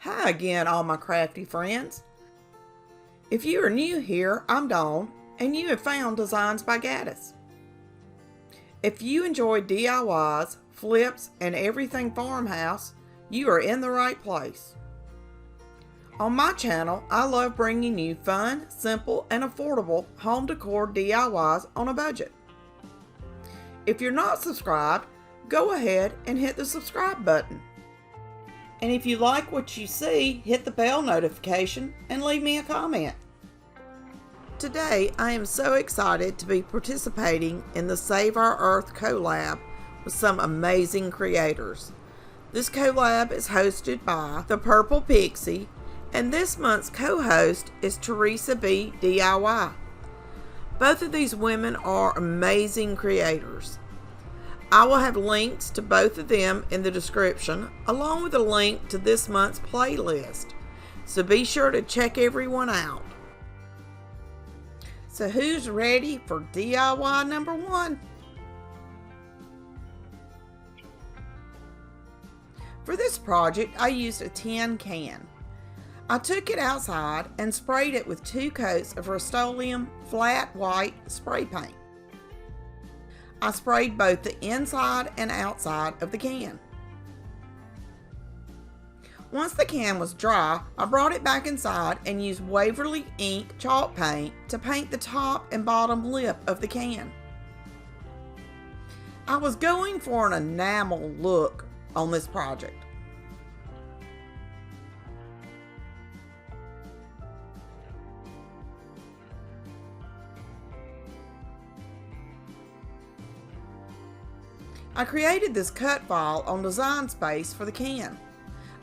Hi again, all my crafty friends. If you are new here, I'm Dawn, and you have found Designs by Gaddis. If you enjoy DIYs, flips, and everything farmhouse, you are in the right place. On my channel, I love bringing you fun, simple, and affordable home decor DIYs on a budget. If you're not subscribed, go ahead and hit the subscribe button. And if you like what you see, hit the bell notification and leave me a comment. Today, I am so excited to be participating in the Save Our Earth collab with some amazing creators. This collab is hosted by the Purple Pixie, and this month's co-host is Teresa B. DIY. Both of these women are amazing creators. I will have links to both of them in the description, along with a link to this month's playlist. So be sure to check everyone out. So who's ready for DIY number 1? For this project, I used a tin can. I took it outside and sprayed it with 2 coats of Rust-Oleum flat white spray paint. I sprayed both the inside and outside of the can. Once the can was dry, I brought it back inside and used Waverly ink chalk paint to paint the top and bottom lip of the can. I was going for an enamel look on this project. I created this cut file on Design Space for the can.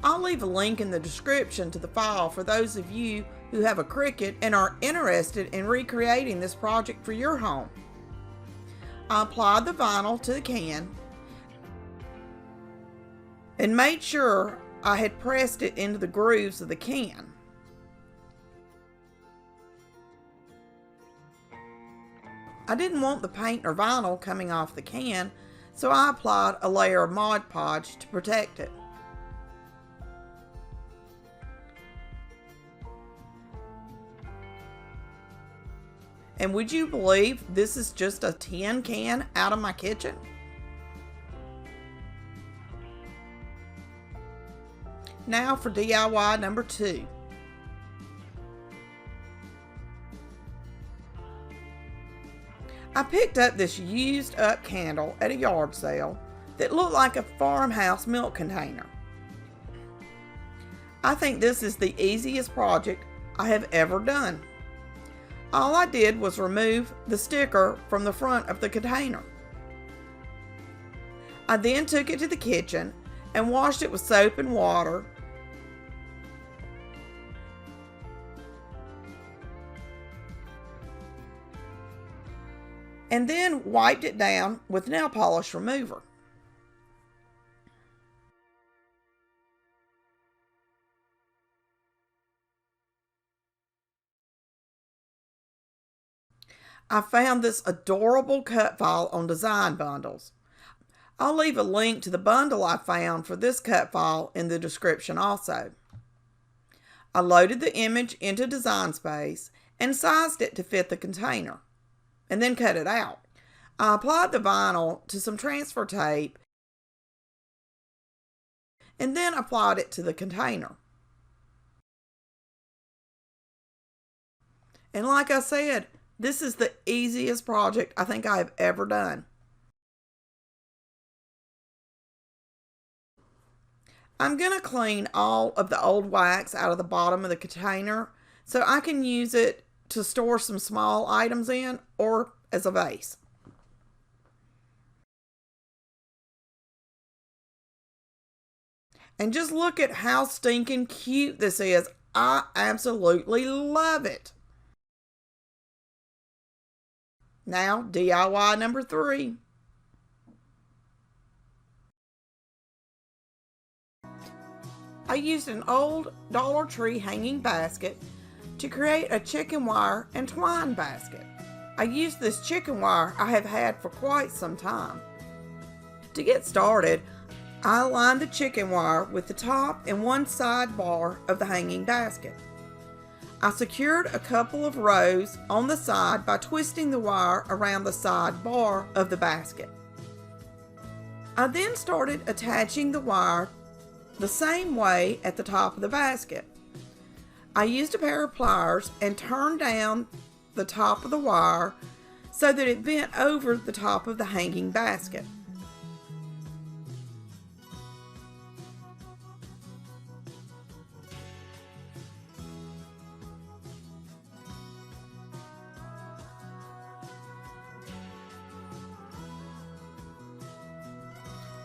I'll leave a link in the description to the file for those of you who have a Cricut and are interested in recreating this project for your home. I applied the vinyl to the can and made sure I had pressed it into the grooves of the can. I didn't want the paint or vinyl coming off the can, so I applied a layer of Mod Podge to protect it. And would you believe this is just a tin can out of my kitchen? Now for DIY number 2. I picked up this used up candle at a yard sale that looked like a farmhouse milk container. I think this is the easiest project I have ever done. All I did was remove the sticker from the front of the container. I then took it to the kitchen and washed it with soap and water. And then wiped it down with nail polish remover. I found this adorable cut file on Design Bundles. I'll leave a link to the bundle I found for this cut file in the description also. I loaded the image into Design Space and sized it to fit the container, and then cut it out. I applied the vinyl to some transfer tape and then applied it to the container. And like I said, this is the easiest project I think I have ever done. I'm going to clean all of the old wax out of the bottom of the container so I can use it to store some small items in or as a vase. And just look at how stinking cute this is. I absolutely love it. Now, DIY number 3. I used an old Dollar Tree hanging basket to create a chicken wire and twine basket. I used this chicken wire I have had for quite some time. To get started, I aligned the chicken wire with the top and one side bar of the hanging basket. I secured a couple of rows on the side by twisting the wire around the side bar of the basket. I then started attaching the wire the same way at the top of the basket. I used a pair of pliers and turned down the top of the wire so that it bent over the top of the hanging basket.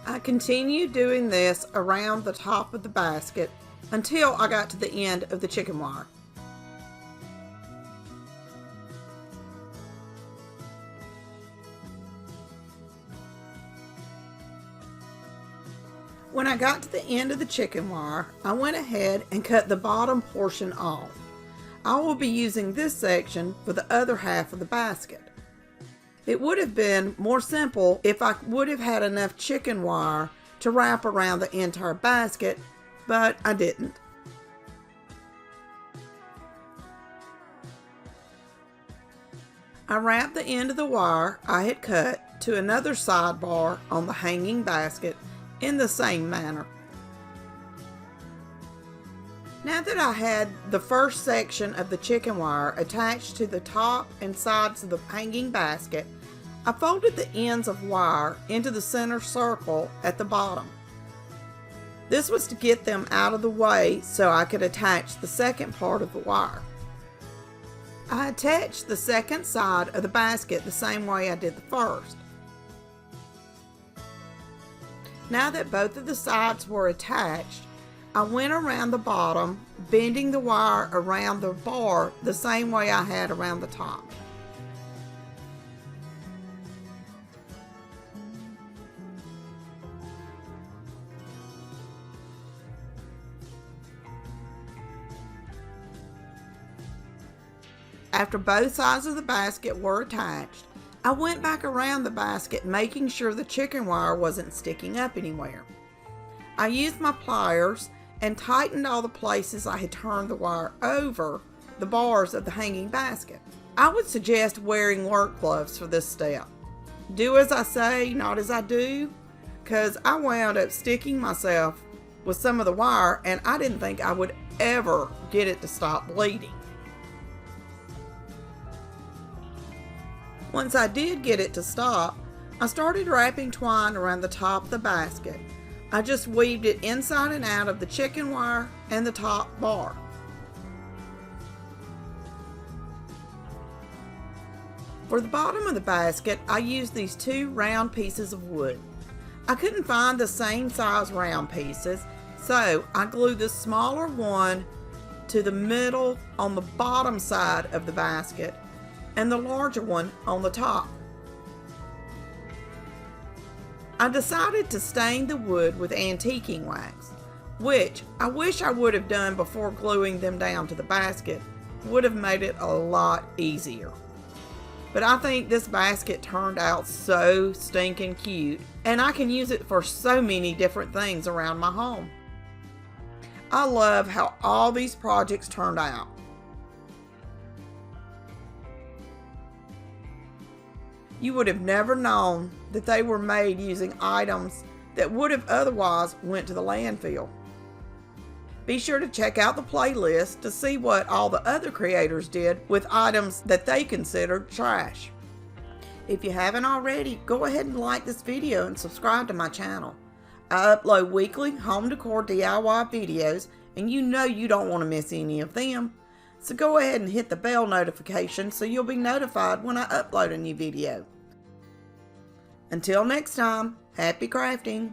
I continued doing this around the top of the basket until I got to the end of the chicken wire. When I got to the end of the chicken wire, I went ahead and cut the bottom portion off. I will be using this section for the other half of the basket. It would have been more simple if I would have had enough chicken wire to wrap around the entire basket, but I didn't. I wrapped the end of the wire I had cut to another sidebar on the hanging basket in the same manner. Now that I had the first section of the chicken wire attached to the top and sides of the hanging basket, I folded the ends of wire into the center circle at the bottom. This was to get them out of the way so I could attach the second part of the wire. I attached the second side of the basket the same way I did the first. Now that both of the sides were attached, I went around the bottom, bending the wire around the bar the same way I had around the top. After both sides of the basket were attached, I went back around the basket making sure the chicken wire wasn't sticking up anywhere. I used my pliers and tightened all the places I had turned the wire over the bars of the hanging basket. I would suggest wearing work gloves for this step. Do as I say, not as I do, because I wound up sticking myself with some of the wire and I didn't think I would ever get it to stop bleeding. Once I did get it to stop, I started wrapping twine around the top of the basket. I just weaved it inside and out of the chicken wire and the top bar. For the bottom of the basket, I used these two round pieces of wood. I couldn't find the same size round pieces, so I glued the smaller one to the middle on the bottom side of the basket and the larger one on the top. I decided to stain the wood with antiquing wax, which I wish I would have done before gluing them down to the basket. Would have made it a lot easier. But I think this basket turned out so stinking cute, and I can use it for so many different things around my home. I love how all these projects turned out. You would have never known that they were made using items that would have otherwise went to the landfill. Be sure to check out the playlist to see what all the other creators did with items that they considered trash. If you haven't already, go ahead and like this video and subscribe to my channel. I upload weekly home decor DIY videos, and you know you don't want to miss any of them. So go ahead and hit the bell notification so you'll be notified when I upload a new video. Until next time, happy crafting!